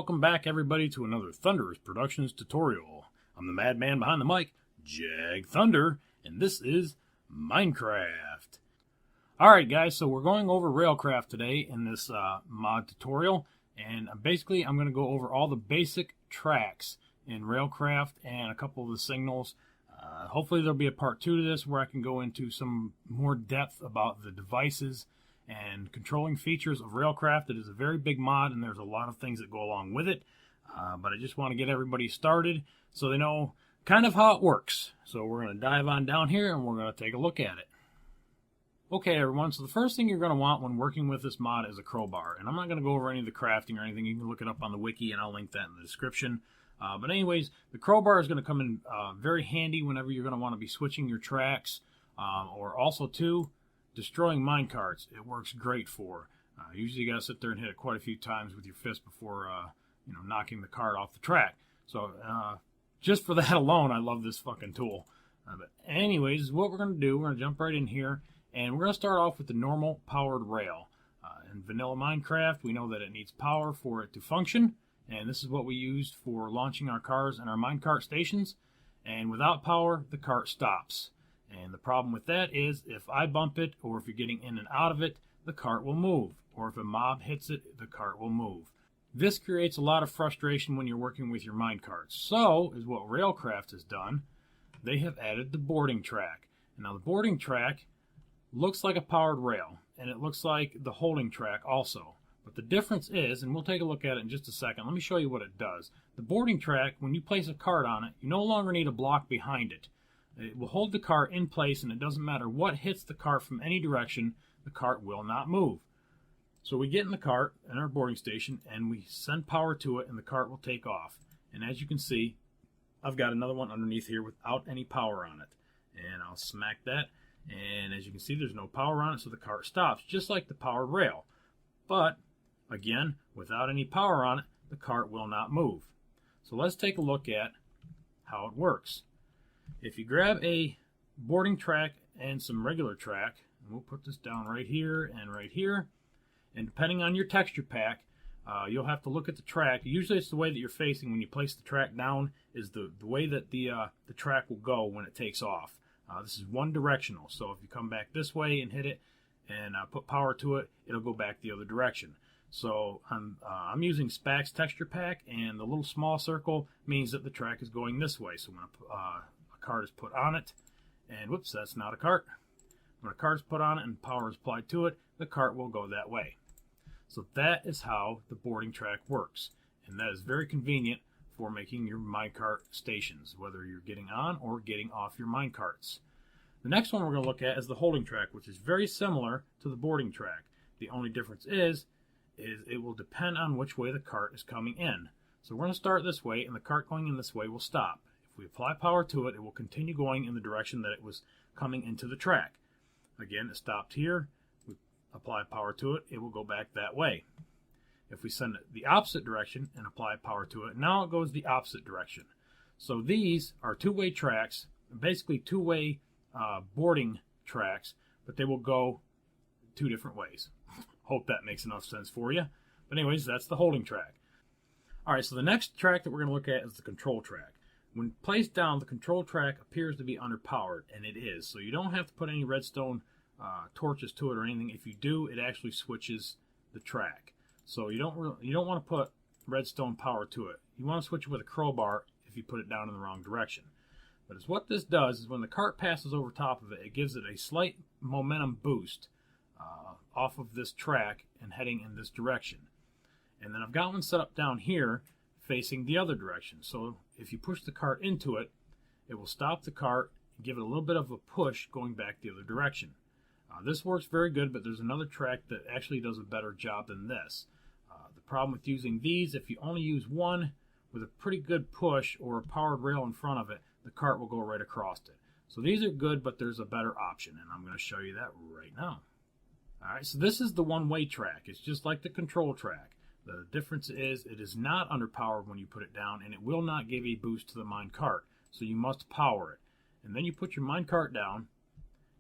welcome back everybody to another Thunderous Productions tutorial. I'm the madman behind the mic, Jag Thunder, and this is Minecraft. Alright guys, so we're going over Railcraft today in this mod tutorial, and basically I'm going to go over all the basic tracks in Railcraft and a couple of the signals. Hopefully there'll be a part 2 to this where I can go into some more depth about the devices and controlling features of Railcraft. It is a very big mod and there's a lot of things that go along with it, but I just want to get everybody started so they know kind of how it works. So we're going to dive on down here and we're going to take a look at it. Okay everyone, so the first thing you're going to want when working with this mod is a crowbar, and I'm not going to go over any of the crafting or anything. You can look it up on the wiki and I'll link that in the description. But anyways, the crowbar is going to come in very handy whenever you're going to want to be switching your tracks, or also too, destroying minecarts. It works great for. Usually you got to sit there and hit it quite a few times with your fist before knocking the cart off the track. So just for that alone, I love this fucking tool. But anyways, what we're going to do, we're going to jump right in here, and we're going to start off with the normal powered rail. In vanilla Minecraft, we know that it needs power for it to function. And this is what we used for launching our cars and our minecart stations. And without power, the cart stops. And the problem with that is if I bump it, or if you're getting in and out of it, the cart will move. Or if a mob hits it, the cart will move. This creates a lot of frustration when you're working with your minecarts. So, is what Railcraft has done. They have added the boarding track. And now the boarding track looks like a powered rail. And it looks like the holding track also. But the difference is, and we'll take a look at it in just a second, let me show you what it does. The boarding track, when you place a cart on it, you no longer need a block behind it. It will hold the cart in place, and it doesn't matter what hits the cart from any direction, the cart will not move. So we get in the cart, in our boarding station, and we send power to it, and the cart will take off. And as you can see, I've got another one underneath here without any power on it. And I'll smack that, and as you can see, there's no power on it, so the cart stops, just like the powered rail. But again, without any power on it, the cart will not move. So let's take a look at how it works. If you grab a boarding track and some regular track, and we'll put this down right here, and depending on your texture pack, you'll have to look at the track. Usually it's the way that you're facing when you place the track down is the way that the track will go when it takes off. This is one directional, so if you come back this way and hit it and put power to it, it'll go back the other direction. So I'm using Spax texture pack, and the little small circle means that the track is going this way. So when a cart is put on it, and whoops, that's not a cart. When a cart is put on it and power is applied to it, the cart will go that way. So that is how the boarding track works, and that is very convenient for making your minecart stations, whether you're getting on or getting off your minecarts. The next one we're going to look at is the holding track, which is very similar to the boarding track. The only difference is it will depend on which way the cart is coming in. So we're going to start this way, and the cart going in this way will stop. If we apply power to it, it will continue going in the direction that it was coming into the track. Again, it stopped here. We apply power to it, it will go back that way. If we send it the opposite direction and apply power to it, now it goes the opposite direction. So these are two-way tracks, basically two-way boarding tracks, but they will go two different ways. Hope that makes enough sense for you. But anyways, that's the holding track. Alright, so the next track that we're going to look at is the control track. When placed down, the control track appears to be underpowered, and it is. So you don't have to put any redstone torches to it or anything. If you do, it actually switches the track. So you don't want to put redstone power to it. You want to switch it with a crowbar if you put it down in the wrong direction. But it's what this does is when the cart passes over top of it, it gives it a slight momentum boost off of this track and heading in this direction. And then I've got one set up down here facing the other direction. So if you push the cart into it, it will stop the cart and give it a little bit of a push going back the other direction. This works very good, but there's another track that actually does a better job than this. The problem with using these, if you only use one with a pretty good push or a powered rail in front of it, the cart will go right across it. So these are good, but there's a better option, and I'm going to show you that right now. Alright, so this is the one-way track. It's just like the control track. The difference is it is not underpowered when you put it down, and it will not give a boost to the minecart. So you must power it. And then you put your minecart down,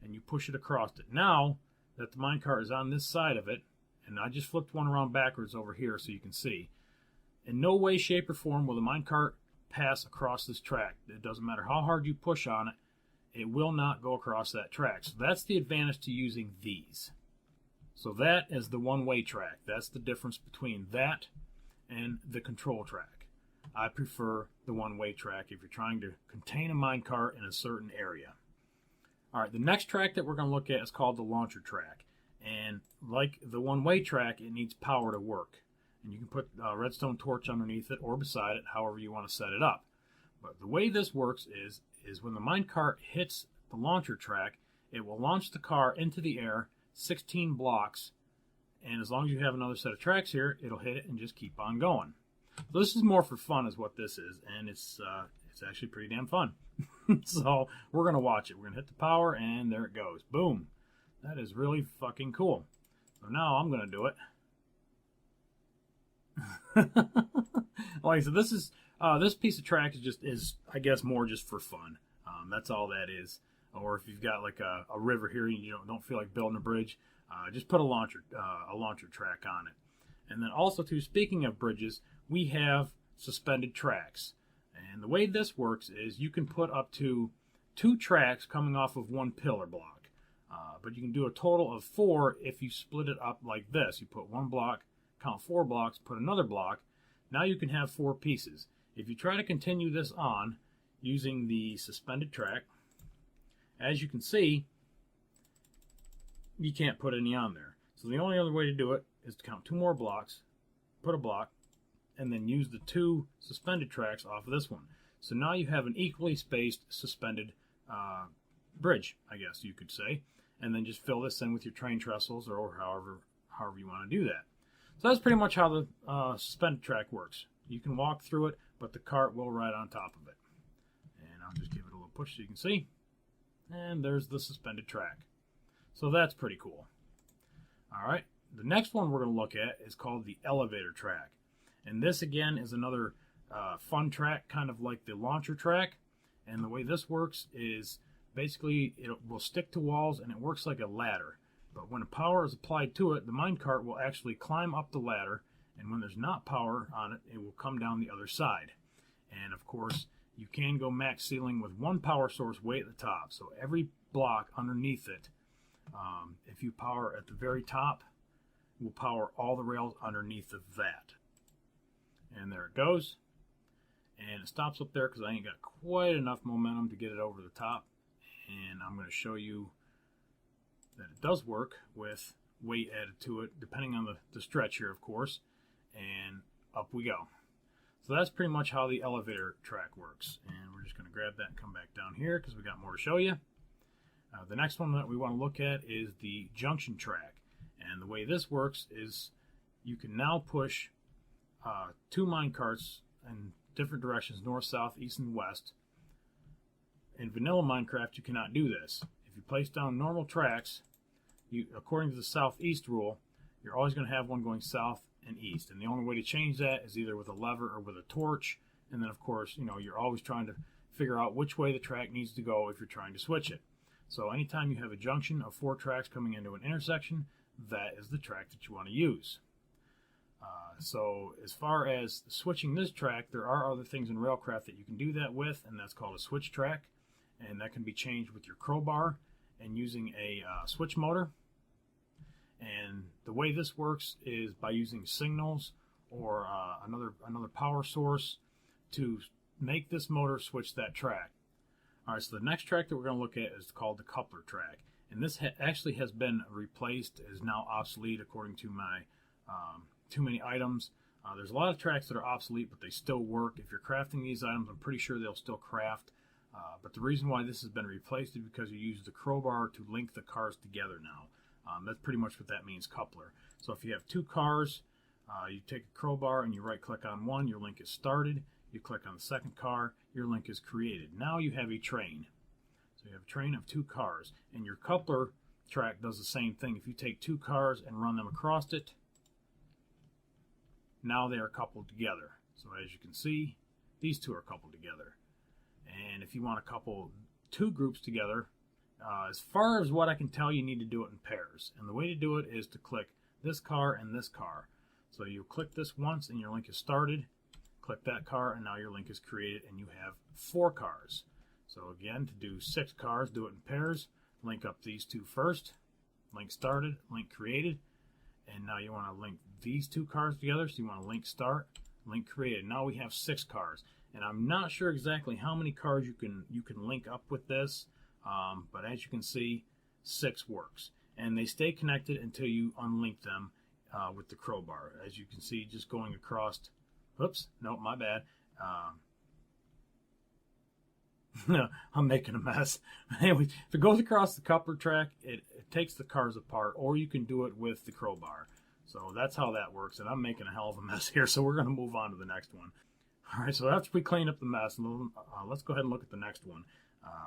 and you push it across it. Now that the minecart is on this side of it, and I just flipped one around backwards over here so you can see, In no way, shape, or form will the minecart pass across this track. It doesn't matter how hard you push on it, it will not go across that track. So that's the advantage to using these. So that is the one-way track. That's the difference between that and the control track. I prefer the one-way track if you're trying to contain a minecart in a certain area. All right, the next track that we're going to look at is called the launcher track. And like the one-way track, it needs power to work. And you can put a redstone torch underneath it or beside it, however you want to set it up. But the way this works is when the minecart hits the launcher track, it will launch the car into the air 16 blocks, and as long as you have another set of tracks here, it'll hit it and just keep on going. So this is more for fun is what this is, and it's actually pretty damn fun. So we're going to watch it. We're going to hit the power, and there it goes. Boom. That is really fucking cool. So now I'm going to do it. Like I said, this piece of track is I guess more just for fun. That's all that is. Or if you've got like a river here and you don't feel like building a bridge, just put a launcher track on it. And then also too, speaking of bridges, we have suspended tracks. And the way this works is you can put up to 2 tracks coming off of one pillar block. But you can do a total of 4 if you split it up like this. You put one block, count 4 blocks, put another block. Now you can have 4 pieces. If you try to continue this on using the suspended track, as you can see, you can't put any on there. So the only other way to do it is to count 2 more blocks, put a block, and then use the 2 suspended tracks off of this one. So now you have an equally spaced suspended bridge, I guess you could say, and then just fill this in with your train trestles or however you want to do that. So that's pretty much how the suspended track works. You can walk through it, but the cart will ride on top of it. And I'll just give it a little push so you can see. And there's the suspended track. So that's pretty cool. All right, the next one we're going to look at is called the elevator track. And this again is another fun track, kind of like the launcher track. And the way this works is basically it will stick to walls and it works like a ladder. But when power is applied to it, the minecart will actually climb up the ladder, and when there's not power on it, it will come down the other side. And of course, you can go max ceiling with 1 power source way at the top. So every block underneath it, if you power at the very top, will power all the rails underneath of that. And there it goes. And it stops up there because I ain't got quite enough momentum to get it over the top. And I'm going to show you that it does work with weight added to it, depending on the stretch here, of course. And up we go. So that's pretty much how the elevator track works. And we're just going to grab that and come back down here because we got more to show you. The next one that we want to look at is the junction track. And the way this works is you can now push 2 minecarts in different directions, north, south, east, and west. In vanilla Minecraft, you cannot do this. If you place down normal tracks, according to the southeast rule, you're always going to have one going south and east. And the only way to change that is either with a lever or with a torch. And then, of course, you're always trying to figure out which way the track needs to go if you're trying to switch it. So anytime you have a junction of 4 tracks coming into an intersection, that is the track that you want to use. So as far as switching this track, there are other things in Railcraft that you can do that with, and that's called a switch track. And that can be changed with your crowbar and using a switch motor. And the way this works is by using signals or another power source to make this motor switch that track. All right, so the next track that we're going to look at is called the coupler track. And this actually has been replaced, is now obsolete according to my too many items. There's a lot of tracks that are obsolete, but they still work. If you're crafting these items, I'm pretty sure they'll still craft. But the reason why this has been replaced is because you use the crowbar to link the cars together now. That's pretty much what that means, coupler. So if you have 2 cars, you take a crowbar and you right-click on one, your link is started. You click on the second car, your link is created. Now you have a train. So you have a train of 2 cars. And your coupler track does the same thing. If you take 2 cars and run them across it, now they are coupled together. So as you can see, these 2 are coupled together. And if you want to couple 2 groups together, as far as what I can tell, you need to do it in pairs. And the way to do it is to click this car and this car. So you click this once and your link is started. click that car, and now your link is created and you have 4 cars. So again, to do 6 cars, do it in pairs. Link up these 2 first. Link started, link created, and now you want to link these 2 cars together. So you want to link start, link created. Now we have 6 cars, and I'm not sure exactly how many cars you can link up with this, but as you can see, 6 works, and they stay connected until you unlink them with the crowbar. As you can see, just going across. Oops, no, my bad. I'm making a mess. Anyway, if it goes across the coupler track, it takes the cars apart, or you can do it with the crowbar. So that's how that works, and I'm making a hell of a mess here, so we're going to move on to the next one. All right, so after we clean up the mess, let's go ahead and look at the next one.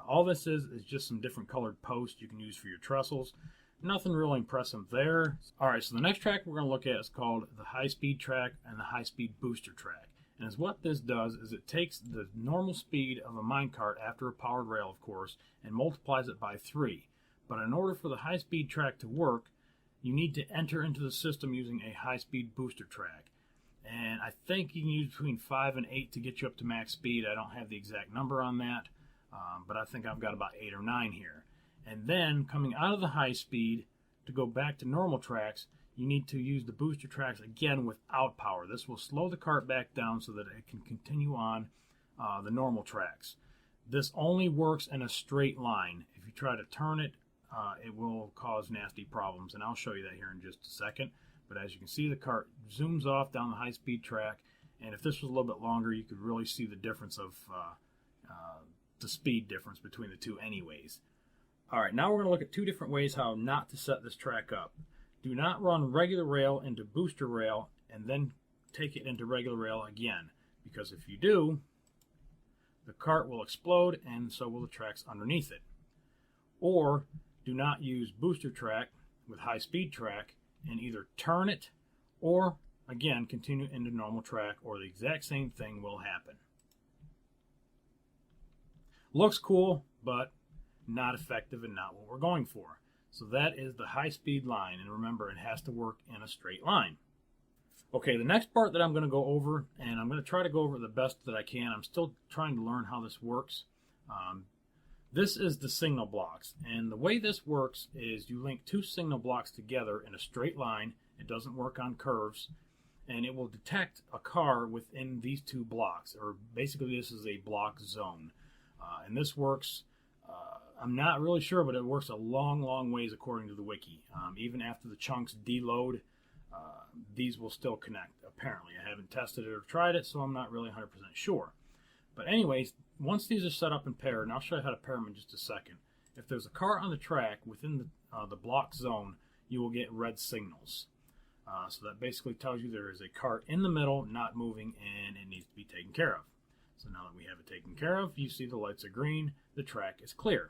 All this is just some different colored posts you can use for your trestles. Nothing really impressive there. All right, so the next track we're going to look at is called the high-speed track and the high-speed booster track. And as what this does is it takes the normal speed of a minecart after a powered rail, of course, and multiplies it by 3. But in order for the high-speed track to work, you need to enter into the system using a high-speed booster track. And I think you can use between 5 and 8 to get you up to max speed. I don't have the exact number on that, but I think I've got about 8 or 9 here. And then coming out of the high speed to go back to normal tracks, you need to use the booster tracks again without power. This will slow the cart back down so that it can continue on the normal tracks. This only works in a straight line. If you try to turn it, it will cause nasty problems, and I'll show you that here in just a second. But as you can see, the cart zooms off down the high-speed track, and if this was a little bit longer, you could really see the difference of the speed difference between the two anyways. All right, now we're going to look at 2 different ways how not to set this track up. Do not run regular rail into booster rail and then take it into regular rail again, because if you do, the cart will explode and so will the tracks underneath it. Or do not use booster track with high-speed track and either turn it or, again, continue into normal track, or the exact same thing will happen. Looks cool, but not effective and not what we're going for. So that is the high-speed line, and remember, it has to work in a straight line. Okay, the next part that I'm going to go over, and I'm going to try to go over the best that I can. I'm still trying to learn how this works. This is the signal blocks, and the way this works is you link 2 signal blocks together in a straight line. It doesn't work on curves, and it will detect a car within these 2 blocks, or basically this is a block zone. And this works, I'm not really sure, but it works a long, long ways according to the wiki. Even after the chunks deload, these will still connect, apparently. I haven't tested it or tried it, so I'm not really 100% sure. But anyways, once these are set up in pair, and I'll show you how to pair them in just a second, if there's a car on the track within the block zone, you will get red signals. So that basically tells you there is a car in the middle, not moving, and it needs to be taken care of. So now that we have it taken care of, you see the lights are green, the track is clear.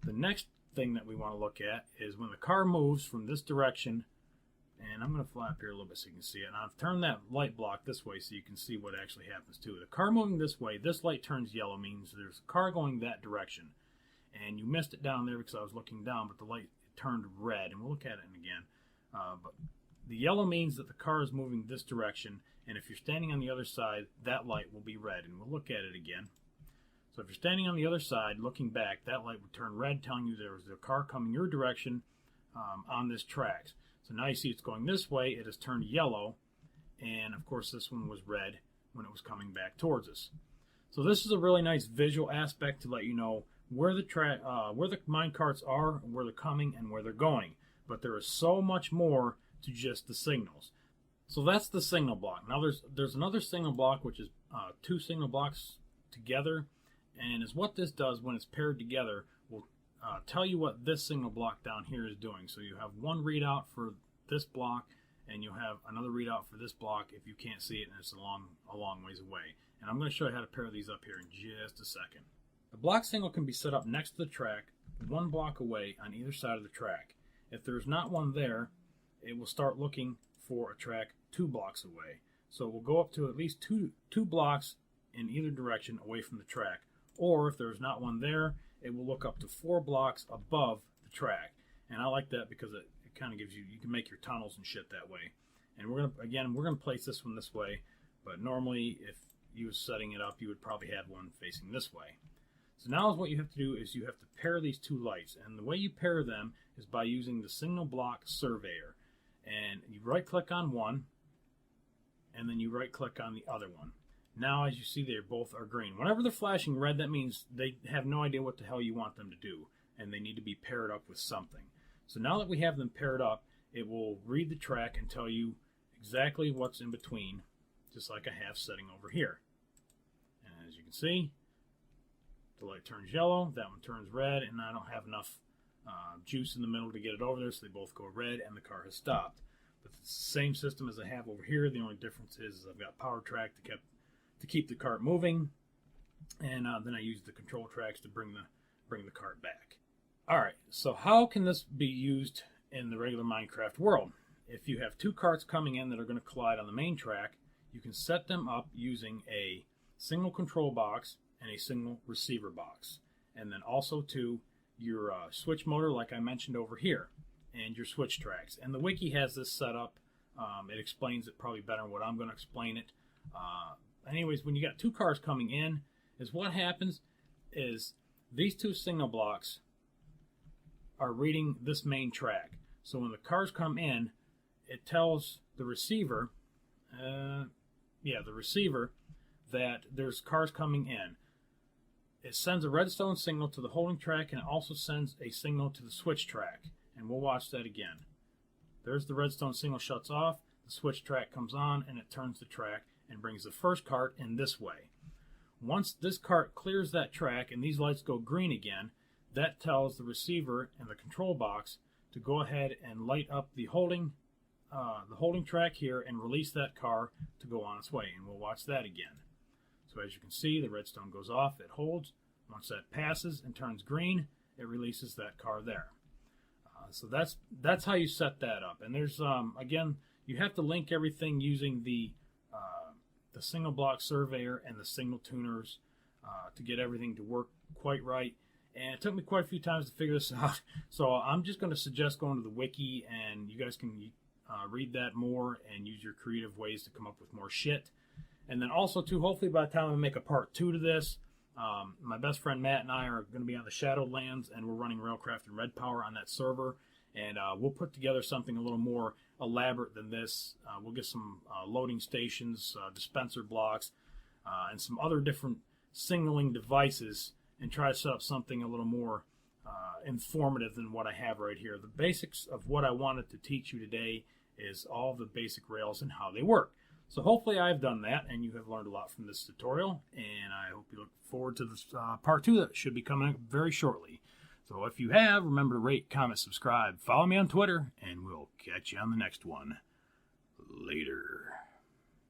The next thing that we want to look at is when the car moves from this direction, and I'm going to fly up here a little bit so you can see it. And I've turned that light block this way so you can see what actually happens to it. The car moving this way, this light turns yellow, means there's a car going that direction. And you missed it down there because I was looking down, but the light turned red, and we'll look at it again. But the yellow means that the car is moving this direction, and if you're standing on the other side, that light will be red, and we'll look at it again. So if you're standing on the other side, looking back, that light would turn red, telling you there was a car coming your direction on this track. So now you see it's going this way, it has turned yellow, and of course this one was red when it was coming back towards us. So this is a really nice visual aspect to let you know where the mine carts are, where they're coming, and where they're going. But there is so much more to just the signals. So that's the signal block. Now there's another signal block, which is 2 signal blocks together, and is what this does when it's paired together will tell you what this signal block down here is doing. So you have one readout for this block, and you have another readout for this block if you can't see it and it's a long ways away. And I'm going to show you how to pair these up here in just a second. The block signal can be set up next to the track, 1 block away on either side of the track. If there's not one there, it will start looking for a track 2 blocks away. So we'll go up to at least two blocks in either direction away from the track. Or if there's not one there, it will look up to 4 blocks above the track. And I like that because it kind of gives you can make your tunnels and shit that way. And we're gonna place this one this way, But normally, if you was setting it up, you would probably have one facing this way. So now what you have to do is you have to pair these two lights. And the way you pair them is by using the signal block surveyor. And you right-click on one, and then you right-click on the other one. Now, as you see, they both are green. Whenever they're flashing red, that means they have no idea what the hell you want them to do, and they need to be paired up with something. So now that we have them paired up, it will read the track and tell you exactly what's in between, just like I have setting over here. And as you can see, the light turns yellow, that one turns red, and I don't have enough juice in the middle to get it over there, so they both go red, and the car has stopped. But it's the same system as I have over here. The only difference is I've got power track to keep the cart moving, and then I use the control tracks to bring the cart back. All right, so how can this be used in the regular Minecraft world? If you have two carts coming in that are going to collide on the main track, you can set them up using a single control box and a single receiver box, and then also to your switch motor, like I mentioned over here, and your switch tracks. And the wiki has this set up. It explains it probably better than what I'm going to explain it. Anyways, when you got two cars coming in, is what happens is these two signal blocks are reading this main track. So when the cars come in, it tells the receiver, that there's cars coming in. It sends a redstone signal to the holding track, and it also sends a signal to the switch track. And we'll watch that again. There's the redstone signal shuts off, the switch track comes on, and it turns the track and brings the first cart in this way. Once this cart clears that track and these lights go green again, that tells the receiver and the control box to go ahead and light up the holding track here and release that car to go on its way. And we'll watch that again. So as you can see, the redstone goes off, it holds. Once that passes and turns green, it releases that car there. So that's how you set that up. And there's again, you have to link everything using the single block surveyor and the signal tuners to get everything to work quite right. And it took me quite a few times to figure this out. So I'm just going to suggest going to the wiki, and you guys can read that more and use your creative ways to come up with more shit. And then also, too, hopefully by the time I make a part 2 to this, my best friend Matt and I are going to be on the Shadowlands, and we're running Railcraft and Red Power on that server. And we'll put together something a little more elaborate than this. We'll get some loading stations, dispenser blocks, and some other different signaling devices, and try to set up something a little more informative than what I have right here. The basics of what I wanted to teach you today is all the basic rails and how they work. So hopefully I've done that, and you have learned a lot from this tutorial, and I hope you look forward to this part 2 that should be coming up very shortly. So if you have, remember to rate, comment, subscribe, follow me on Twitter, and we'll catch you on the next one. Later.